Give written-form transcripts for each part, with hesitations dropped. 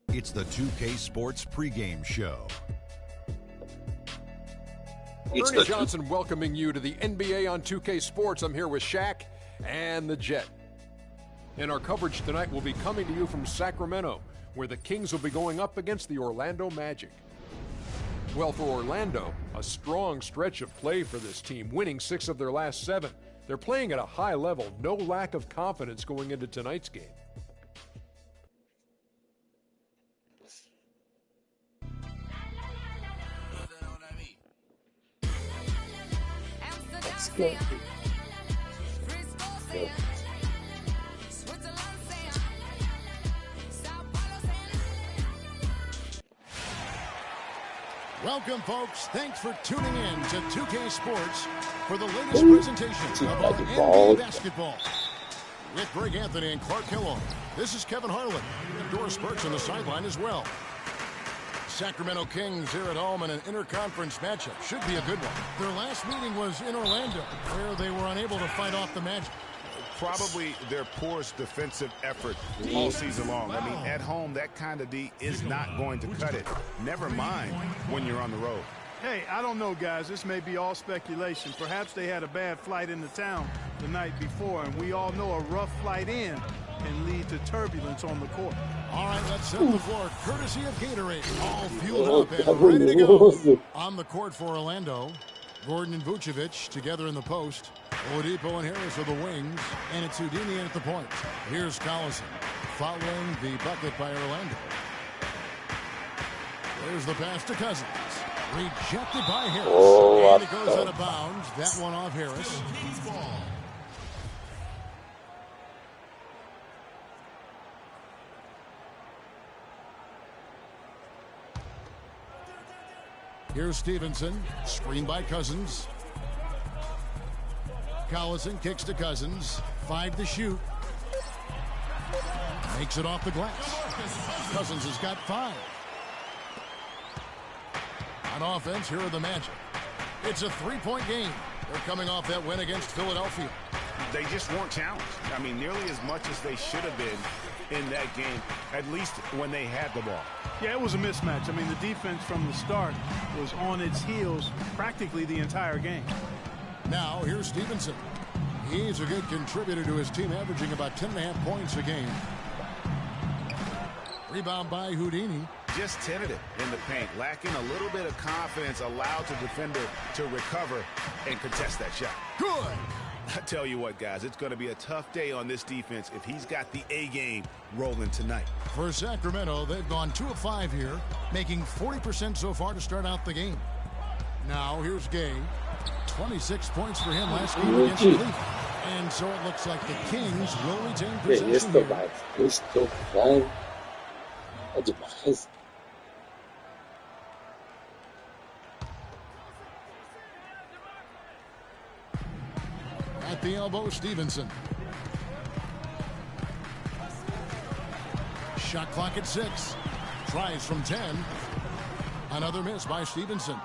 It's the 2K Sports pregame show. Ernie Johnson welcoming you to the NBA on 2K Sports. I'm here with Shaq and the Jet. And our coverage tonight will be coming to you from Sacramento, where the Kings will be going up against the Orlando Magic. Well, for Orlando, a strong stretch of play for this team, winning 6 of their last 7. They're playing at a high level, no lack of confidence going into tonight's game. Go. Welcome, folks. Thanks for tuning in to 2K Sports for the latest presentation of our NBA basketball. With Greg Anthony and Clark Hill, this is Kevin Harlan. And Doris Burks on the sideline as well. Sacramento Kings here at home in an interconference matchup. Should be a good one. Their last meeting was in Orlando, where they were unable to fight off the Magic. Probably their poorest defensive effort all season long. I mean, at home, that kind of D is not going to cut it. Never mind when you're on the road. Hey, I don't know, guys. This may be all speculation. Perhaps they had a bad flight into town the night before, and we all know a rough flight in can lead to turbulence on the court. All right, let's set the floor courtesy of Gatorade. All fueled up and ready to go. On the court for Orlando, Gordon and Vucevic together in the post. Oladipo and Harris are the wings, and it's Houdini at the point. Here's Collison following the bucket by Orlando. There's the pass to Cousins. Rejected by Harris. And it goes out of bounds. That one off Harris. Here's Stevenson. Screen by Cousins. Collison kicks to Cousins. 5 to shoot. Makes it off the glass. Cousins has got 5. On offense, here are the Magic. It's a 3-point game. They're coming off that win against Philadelphia. They just weren't challenged. I mean, nearly as much as they should have been in that game, at least when they had the ball. Yeah, it was a mismatch. I mean, the defense from the start was on its heels practically the entire game. Now, here's Stevenson. He's a good contributor to his team, averaging about 10.5 points a game. Rebound by Houdini. Just tentative in the paint, lacking a little bit of confidence, allowed the defender to recover and contest that shot. Good. I tell you what, guys, it's going to be a tough day on this defense if he's got the A game rolling tonight. For Sacramento, they've gone 2 of 5 here, making 40% so far to start out the game. Now, here's Gay. 26 points for him last game against Cleveland. And so it looks like the Kings will retain possession here. At the elbow, Stevenson. Shot clock at 6. Tries from 10. Another miss by Stevenson.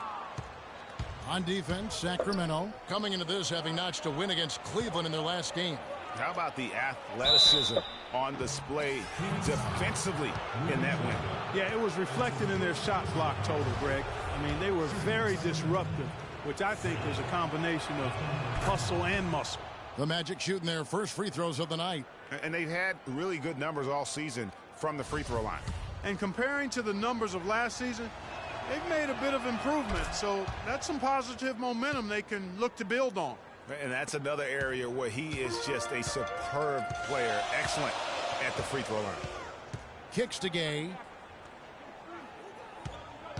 On defense, Sacramento coming into this having notched a win against Cleveland in their last game. How about the athleticism on display defensively in that win? Yeah, it was reflected in their shot block total, Greg. I mean, they were very disruptive, which I think is a combination of hustle and muscle. The Magic shooting their first free throws of the night. And they've had really good numbers all season from the free throw line. And comparing to the numbers of last season, they've made a bit of improvement. So that's some positive momentum they can look to build on. And that's another area where he is just a superb player. Excellent at the free throw line. Kicks to Gay.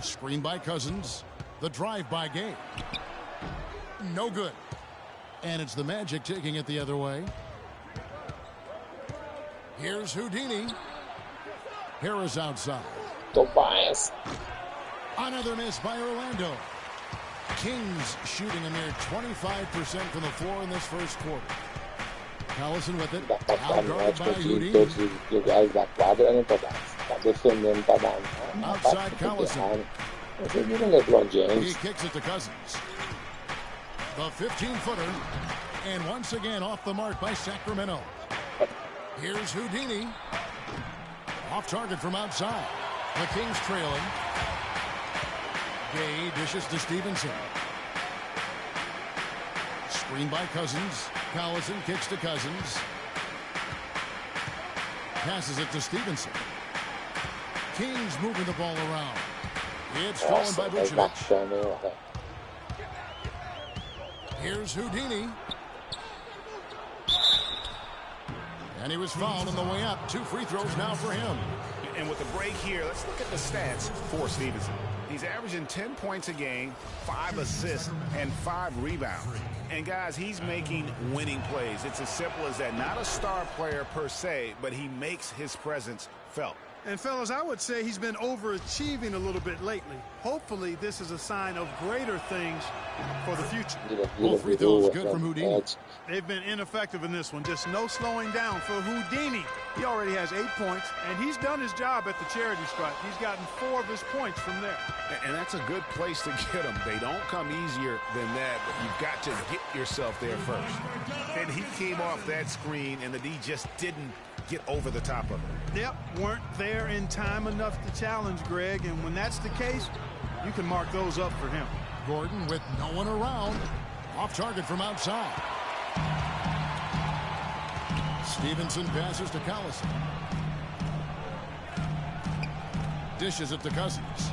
Screen by Cousins. The drive by Gay. No good. And it's the Magic taking it the other way. Here's Houdini. Harris outside. Tobias. Another miss by Orlando. Kings shooting a mere 25% from the floor in this first quarter. Collison with it. Outguarded by Houdini. Outside Collison. He kicks it to Cousins. The 15-footer. And once again off the mark by Sacramento. Here's Houdini. Off target from outside. The Kings trailing. Gay dishes to Stevenson. Screen by Cousins. Collison kicks to Cousins. Passes it to Stevenson. Kings moving the ball around. It's stolen by Vucevic. Here's Houdini. And he was fouled on the way up. 2 free throws now for him. And with the break here, let's look at the stats for Stevenson. He's averaging 10 points a game, 5 assists, and 5 rebounds. And, guys, he's making winning plays. It's as simple as that. Not a star player per se, but he makes his presence felt. And, fellas, I would say he's been overachieving a little bit lately. Hopefully, this is a sign of greater things for the future. Both free throws good from Houdini. They've been ineffective in this one. Just no slowing down for Houdini. He already has 8 points, and he's done his job at the charity stripe. He's gotten 4 of his points from there. And that's a good place to get them. They don't come easier than that, but you've got to get yourself there first. And he came off that screen, and the D just didn't get over the top of it. Yep, weren't there in time enough to challenge Greg, and when that's the case, you can mark those up for him. Gordon with no one around. Off target from outside. Stevenson passes to Collison. Dishes it to Cousins.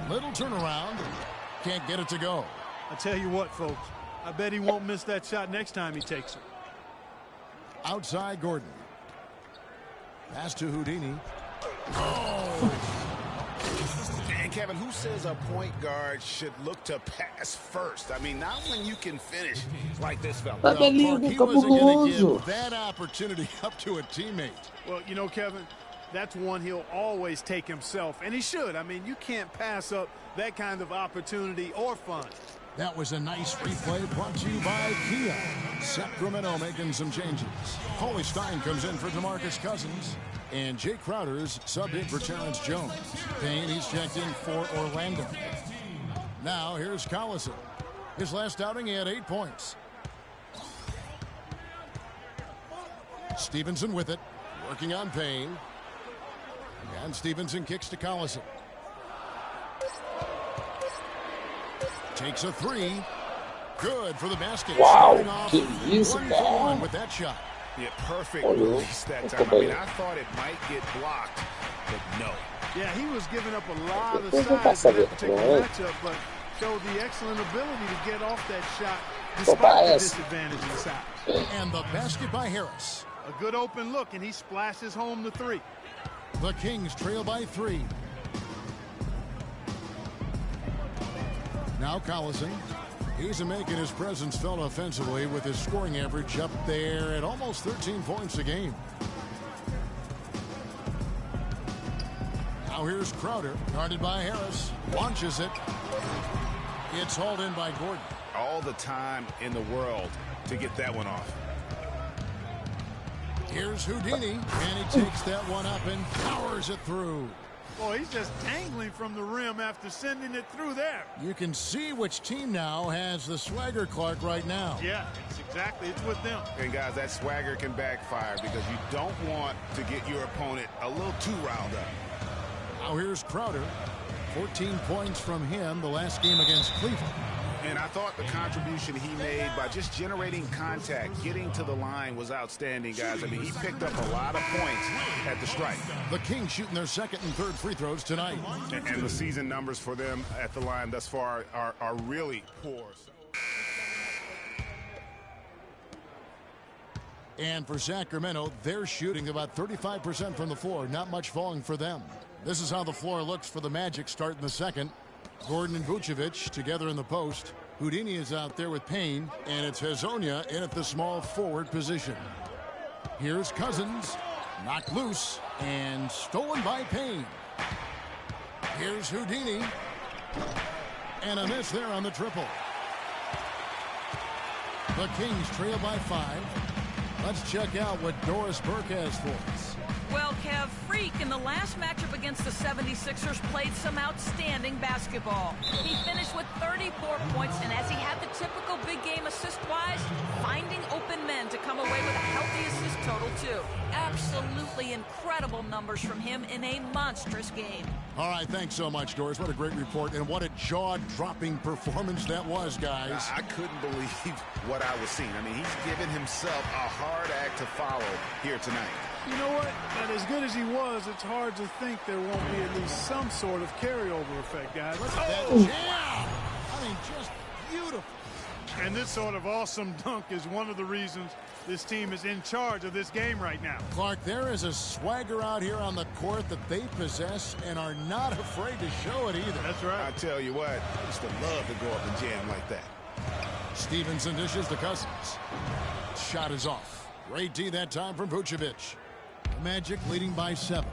Little turnaround. Can't get it to go. I tell you what, folks. I bet he won't miss that shot next time he takes it. Outside Gordon. Pass to Houdini. Oh! And Kevin, who says a point guard should look to pass first? I mean, not when you can finish like this fella. Well, Mark, he wasn't going to give that opportunity up to a teammate. Well, you know, Kevin, that's one he'll always take himself, and he should. I mean, you can't pass up that kind of opportunity or fun. That was a nice replay brought to you by Kia. Sacramento making some changes. Holy Stein comes in for DeMarcus Cousins. And Jay Crowder's subbed in for Terrence Jones. Payne, he's checked in for Orlando. Now here's Collison. His last outing, he had 8 points. Stevenson with it. Working on Payne. And Stevenson kicks to Collison. Takes a 3. Good for the basket. Wow, que isso, cara. With that shot. Yeah, perfect release that time. I mean, I thought it might get blocked, but no. Yeah, he was giving up a lot of size in that particular matchup, but showed the excellent ability to get off that shot despite the disadvantage in size. And the basket by Harris. A good open look, and he splashes home the 3. The Kings trail by 3. Now Collison. He's making his presence felt offensively with his scoring average up there at almost 13 points a game. Now here's Crowder, guarded by Harris. Launches it. It's hauled in by Gordon. All the time in the world to get that one off. Here's Houdini, and he takes that one up and powers it through. Boy, he's just angling from the rim after sending it through there. You can see which team now has the swagger Clark right now. Yeah, it's with them. And guys, that swagger can backfire because you don't want to get your opponent a little too riled up. Now here's Crowder. 14 points from him the last game against Cleveland. And I thought the contribution he made by just generating contact, getting to the line was outstanding, guys. I mean, he picked up a lot of points at the strike. The Kings shooting their second and third free throws tonight. And the season numbers for them at the line thus far are really poor. And for Sacramento, they're shooting about 35% from the floor. Not much falling for them. This is how the floor looks for the Magic starting the second. Gordon and Vucevic together in the post. Houdini is out there with Payne, and it's Hezonja in at the small forward position. Here's Cousins, knocked loose and stolen by Payne. Here's Houdini, and a miss there on the triple. The Kings trail by 5. Let's check out what Doris Burke has for us. Well, Kev, Freak in the last matchup against the 76ers played some outstanding basketball. He finished with 34 points, and as he had the typical big game assist-wise, finding open men to come away with a healthy assist total, too. Absolutely incredible numbers from him in a monstrous game. All right, thanks so much, Doris. What a great report, and what a jaw-dropping performance that was, guys. I couldn't believe what I was seeing. I mean, he's given himself a hard act to follow here tonight. You know what? And as good as he was, it's hard to think there won't be at least some sort of carryover effect, guys. Look at that jam! I mean, just beautiful. And this sort of awesome dunk is one of the reasons this team is in charge of this game right now. Clark, there is a swagger out here on the court that they possess and are not afraid to show it either. That's right. I tell you what, I used to love to go up and jam like that. Stevenson dishes to Cousins. Shot is off. Great D that time from Vucevic. The Magic leading by 7.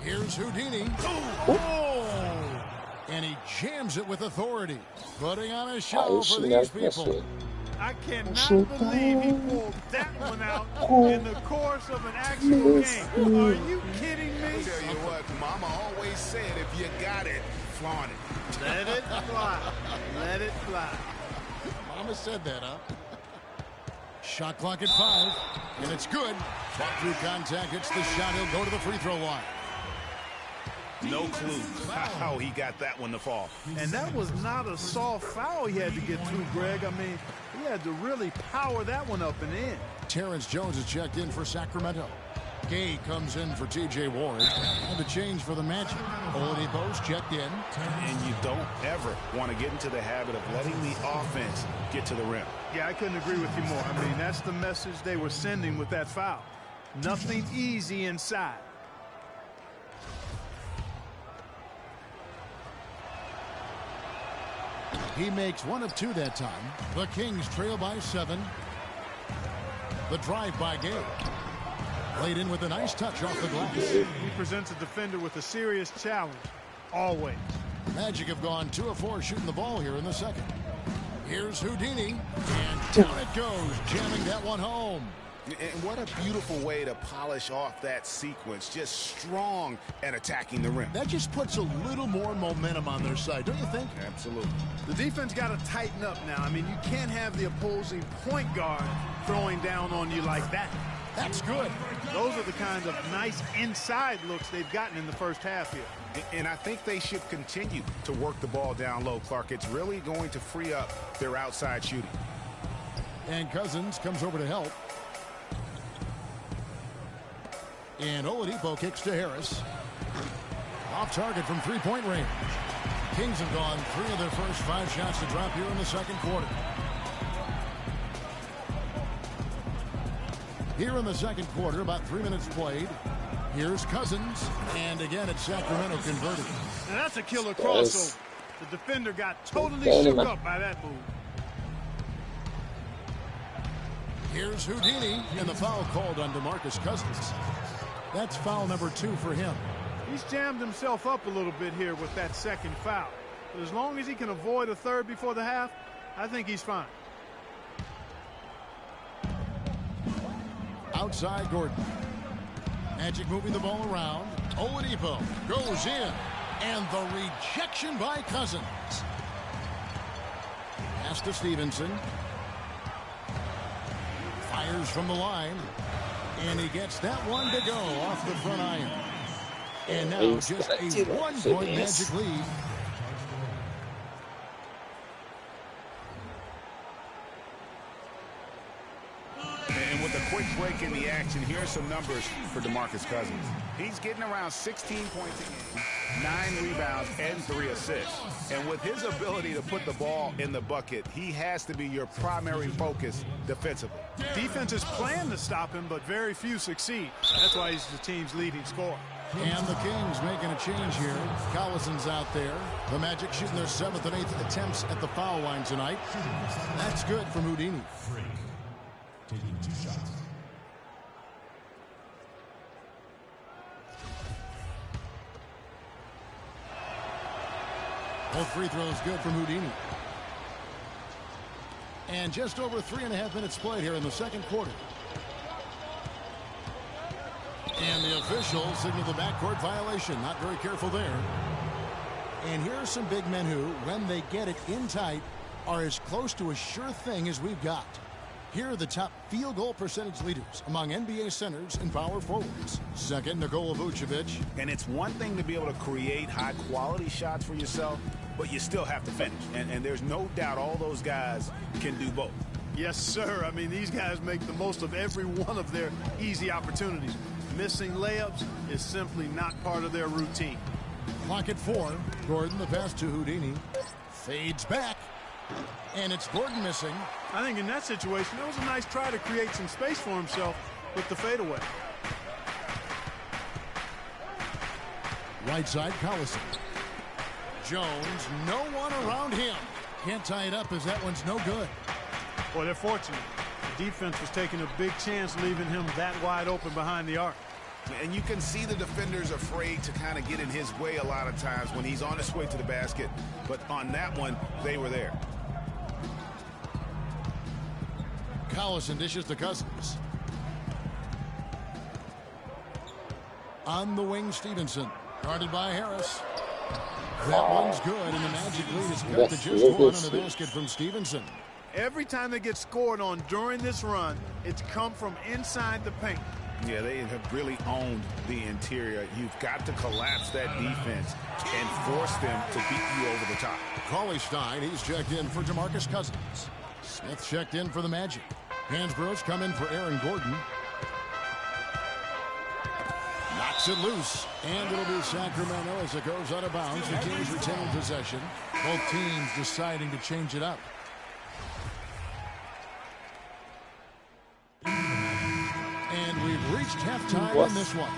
Here's Houdini. Oh! And he jams it with authority. Putting on a show for these people. I cannot believe he pulled that one out in the course of an actual game. Are you kidding me? I tell you what, Mama always said, if you got it, flaunt it. Let it fly. Let it fly. Mama said that, huh? Shot clock at 5, and it's good. Fought through contact, hits the shot. He'll go to the free throw line. No clue how he got that one to fall. And that was not a soft foul he had to get through, Greg. I mean, he had to really power that one up and in. Terrence Jones is checked in for Sacramento. Gay comes in for T.J. Warren. And the change for the Magic. Oladipo's checked in. And you don't ever want to get into the habit of letting the offense get to the rim. Yeah, I couldn't agree with you more. I mean, that's the message they were sending with that foul. Nothing easy inside. He makes 1 of 2 that time. The Kings trail by 7. The drive by Gay. Played in with a nice touch off the glass. He presents a defender with a serious challenge. Always. Magic have gone 2 of 4 shooting the ball here in the second. Here's Houdini. And down it goes, jamming that one home. And what a beautiful way to polish off that sequence. Just strong at attacking the rim. That just puts a little more momentum on their side, don't you think? Absolutely. The defense got to tighten up now. I mean, you can't have the opposing point guard throwing down on you like that. That's good. Those are the kinds of nice inside looks they've gotten in the first half here. And I think they should continue to work the ball down low, Clark. It's really going to free up their outside shooting. And Cousins comes over to help. And Oladipo kicks to Harris. Off target from three-point range. Kings have gone 3 of their first 5 shots to drop here in the second quarter. Here in the second quarter, about 3 minutes played. Here's Cousins. And again, it's Sacramento converted. Now that's a killer crossover. The defender got totally shook up by that move. Here's Houdini. And the foul called on DeMarcus Cousins. That's foul number 2 for him. He's jammed himself up a little bit here with that second foul. But as long as he can avoid a third before the half, I think he's fine. Outside Gordon. Magic moving the ball around. Oladipo goes in. And the rejection by Cousins. Pass to Stevenson. Fires from the line. And he gets that one to go off the front iron. And now just a 1-point Magic lead. And with a quick break in the action, here are some numbers for DeMarcus Cousins. He's getting around 16 points a game, 9 rebounds, and 3 assists. And with his ability to put the ball in the bucket, he has to be your primary focus defensively. Defenses plan to stop him, but very few succeed. That's why he's the team's leading scorer. And the Kings making a change here. Collison's out there. The Magic shooting their 7th and 8th attempts at the foul line tonight. That's good from Houdini. Taking 2 shots. Both free throws good from Houdini. And just over 3.5 minutes played here in the second quarter. And the official signaled the backcourt violation. Not very careful there. And here are some big men who, when they get it in tight, are as close to a sure thing as we've got. Here are the top field goal percentage leaders among NBA centers and power forwards. Second, Nikola Vucevic. And it's one thing to be able to create high-quality shots for yourself, but you still have to finish. And there's no doubt all those guys can do both. Yes, sir. I mean, these guys make the most of every one of their easy opportunities. Missing layups is simply not part of their routine. Clock at 4. Gordon, the pass to Houdini. Fades back. And it's Gordon missing. I think in that situation, it was a nice try to create some space for himself with the fadeaway. Right side, Collison. Jones, no one around him. Can't tie it up as that one's no good. Boy, they're fortunate. The defense was taking a big chance leaving him that wide open behind the arc. And you can see the defenders afraid to kind of get in his way a lot of times when he's on his way to the basket. But on that one, they were there. Collison dishes to Cousins. On the wing, Stevenson. Guarded by Harris. That one's good, and the Magic lead is cut to just one on the basket from Stevenson. Every time they get scored on during this run, it's come from inside the paint. Yeah, they have really owned the interior. You've got to collapse that defense and force them to beat you over the top. Cauley Stein, he's checked in for DeMarcus Cousins. Smith checked in for the Magic. Hansbrough's come in for Aaron Gordon. Knocks it loose, and it'll be Sacramento as it goes out of bounds. The Kings retain possession. Both teams deciding to change it up. And we've reached halftime in this one.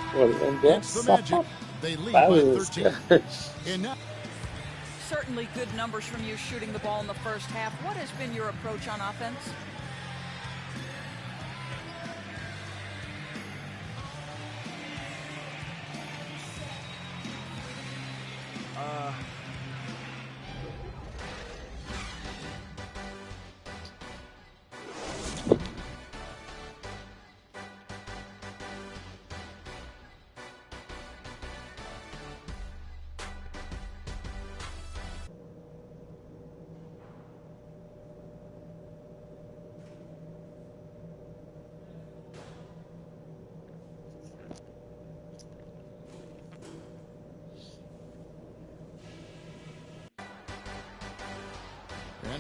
It's the Magic. They lead by 13. And now, Certainly good numbers from you shooting the ball in the first half. What has been your approach on offense?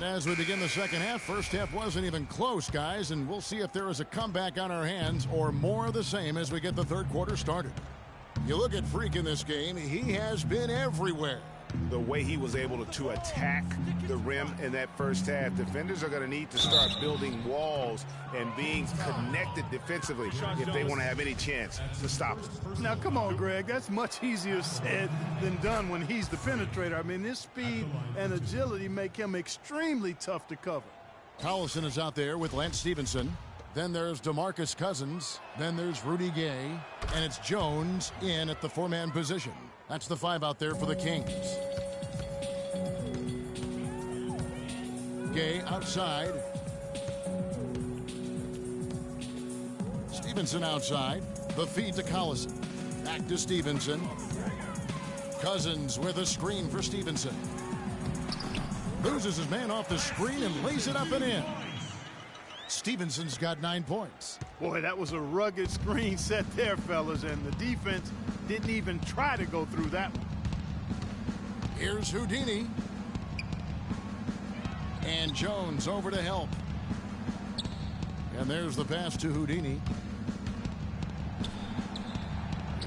and as we begin the second half, first half wasn't even close, guys, and we'll see if there is a comeback on our hands or more of the same as we get the third quarter started. You look at Freak in this game, he has been everywhere. The way he was able to attack the rim in that first half, defenders are going to need to start building walls and being connected defensively if they want to have any chance to stop him. Now, come on, Greg. That's much easier said than done when he's the penetrator. I mean, his speed and agility make him extremely tough to cover. Collison is out there with Lance Stevenson. Then there's DeMarcus Cousins. Then there's Rudy Gay. And it's Jones in at the four-man position. That's the five out there for the Kings. Gay outside. Stevenson outside. The feed to Collison. Back to Stevenson. Cousins with a screen for Stevenson. Loses his man off the screen and lays it up and in. Stevenson's got 9 points. Boy, that was a rugged screen set there, fellas, and the defense didn't even try to go through that one. Here's Houdini. And Jones over to help. And there's the pass to Houdini.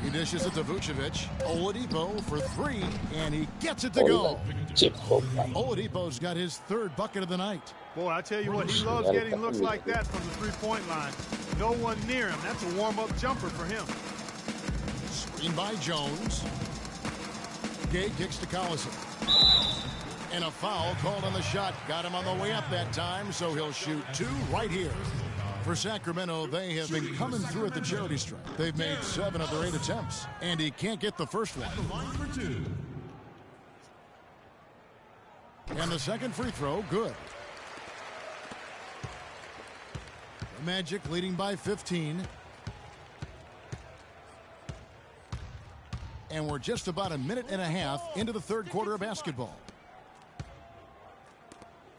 He dishes it to Vucevic. Oladipo for three, and he gets it to go. Oladipo's got his third bucket of the night. Boy, I tell you what, he loves getting looks like that from the three-point line. No one near him. That's a warm-up jumper for him. Screen by Jones. Gay kicks to Collison. And a foul called on the shot. Got him on the way up that time, so he'll shoot two right here. For Sacramento, they have been coming through at the charity stripe. They've made 7 of their 8 attempts, and he can't get the first one. And the second free throw, good. The Magic leading by 15. And we're just about a minute and a half into the third quarter of basketball.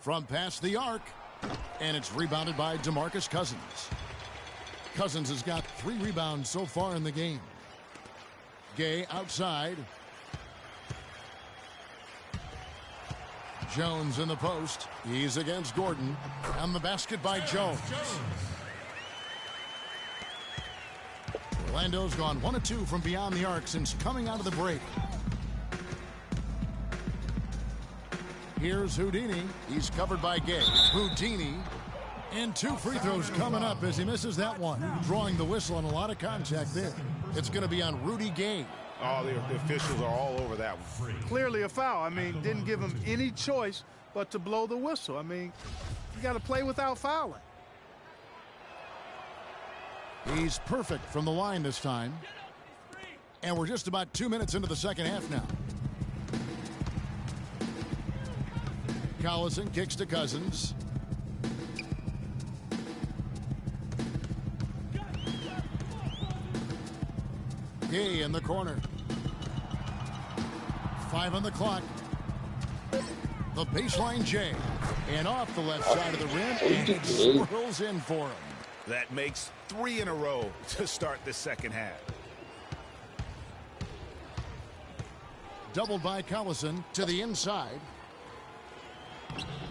From past the arc, and it's rebounded by DeMarcus Cousins. Cousins has got 3 rebounds so far in the game. Gay outside. Jones in the post. He's against Gordon. And the basket by Jones. Orlando's gone 1 of 2 from beyond the arc since coming out of the break. Here's Houdini. He's covered by Gay. Houdini. And 2 free throws coming up as he misses that one. Drawing the whistle and a lot of contact there. It's going to be on Rudy Gay. Oh, the officials are all over that one. Clearly a foul. I mean, didn't give him any choice but to blow the whistle. I mean, you got to play without fouling. He's perfect from the line this time. And we're just about 2 minutes into the second half now. Collison kicks to Cousins. Gay in the corner. 5 on the clock. The baseline J. And off the left side of the rim. And it swirls in for him. That makes 3 in a row to start the second half. Doubled by Collison to the inside.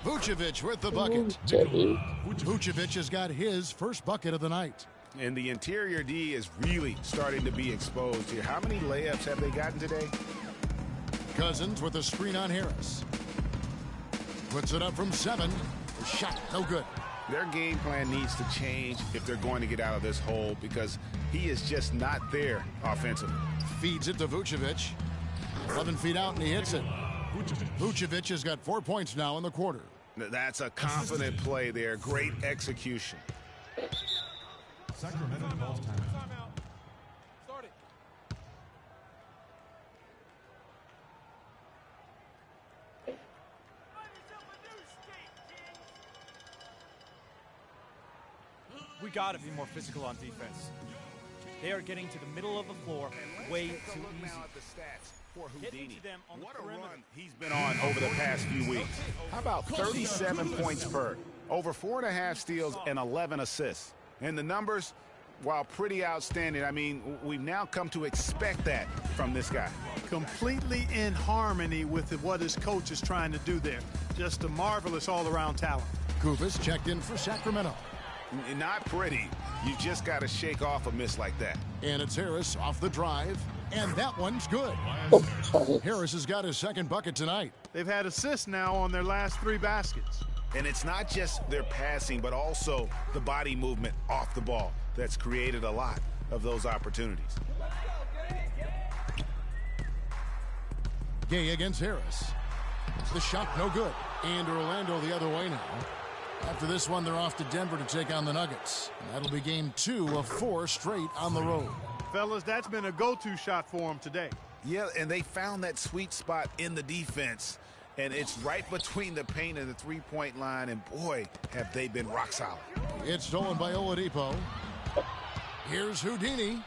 Vucevic with the bucket. Vucevic has got his first bucket of the night. And the interior D is really starting to be exposed here. How many layups have they gotten today? Cousins with a screen on Harris. Puts it up from 7. The shot no good. Their game plan needs to change if they're going to get out of this hole because he is just not there offensively. Feeds it to Vucevic. 11 feet out and he hits it. Vucevic has got 4 points now in the quarter. That's a confident play there. Great execution. Sacramento calls timeout. Start it. We got to be more physical on defense. They are getting to the middle of the floor way too easy. For Houdini. What a run he's been on over the past few weeks. How about 37 points per, over 4.5 steals and 11 assists. And the numbers, while pretty outstanding, I mean, we've now come to expect that from this guy. Completely in harmony with what his coach is trying to do there. Just a marvelous all-around talent. Kufis checked in for Sacramento. Not pretty. You just got to shake off a miss like that. And it's Harris off the drive. And that one's good. Harris has got his second bucket tonight. They've had assists now on their last 3 baskets. And it's not just their passing, but also the body movement off the ball that's created a lot of those opportunities. Gay against Harris. The shot no good. And Orlando the other way now. After this one, they're off to Denver to take on the Nuggets. And that'll be game 2 of 4 straight on the road. Fellas, that's been a go-to shot for them today. Yeah, and they found that sweet spot in the defense. And it's right between the paint and the three-point line. And, boy, have they been rock solid. It's stolen by Oladipo. Here's Houdini.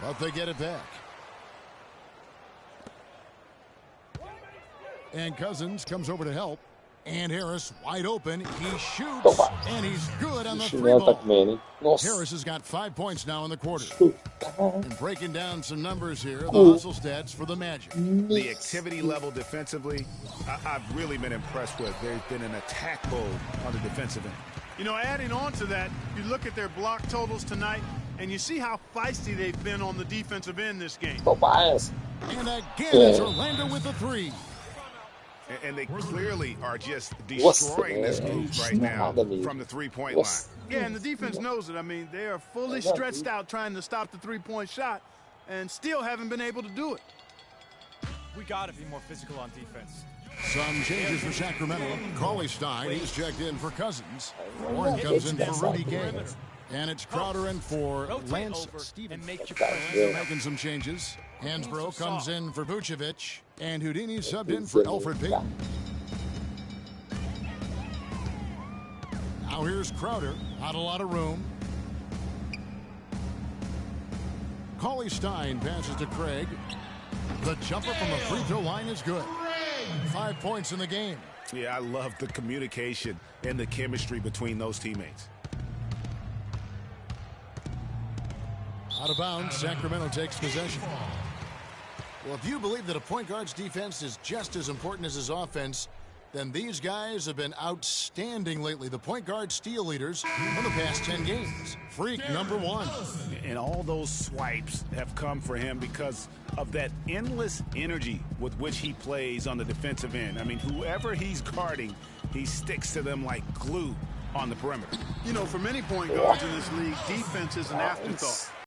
But they get it back. And Cousins comes over to help. And Harris wide open. He shoots. And he's good on the 3-ball. Harris has got 5 points now in the quarter. And breaking down some numbers here, the hustle stats for the Magic. The activity level defensively, I've really been impressed with. There's been an attack mode on the defensive end. You know, adding on to that, you look at their block totals tonight, and you see how feisty they've been on the defensive end this game. And again, it's Orlando with the 3. And they clearly are just destroying this group right now from the three-point line. Yeah, and the defense knows it. I mean, they are fully stretched out trying to stop the three-point shot and still haven't been able to do it. We got to be more physical on defense. Some changes for Sacramento. Cauley Stein, he's checked in for Cousins. Warren comes in for Rudy Gay. And it's Crowder in for Lance Stevens. Making some changes. Hansbrough comes in for Vucevic. And Houdini subbed in for Alfred Payton. Now here's Crowder. Not a lot of room. Macaulay Stein passes to Craig. The jumper from the free throw line is good. 5 points in the game. Yeah, I love the communication and the chemistry between those teammates. Out of bounds, Sacramento takes possession. Well, if you believe that a point guard's defense is just as important as his offense, then these guys have been outstanding lately. The point guard steal leaders for the past 10 games. Freak number 1. And all those swipes have come for him because of that endless energy with which he plays on the defensive end. I mean, whoever he's guarding, he sticks to them like glue on the perimeter. You know, for many point guards in this league, defense is an afterthought.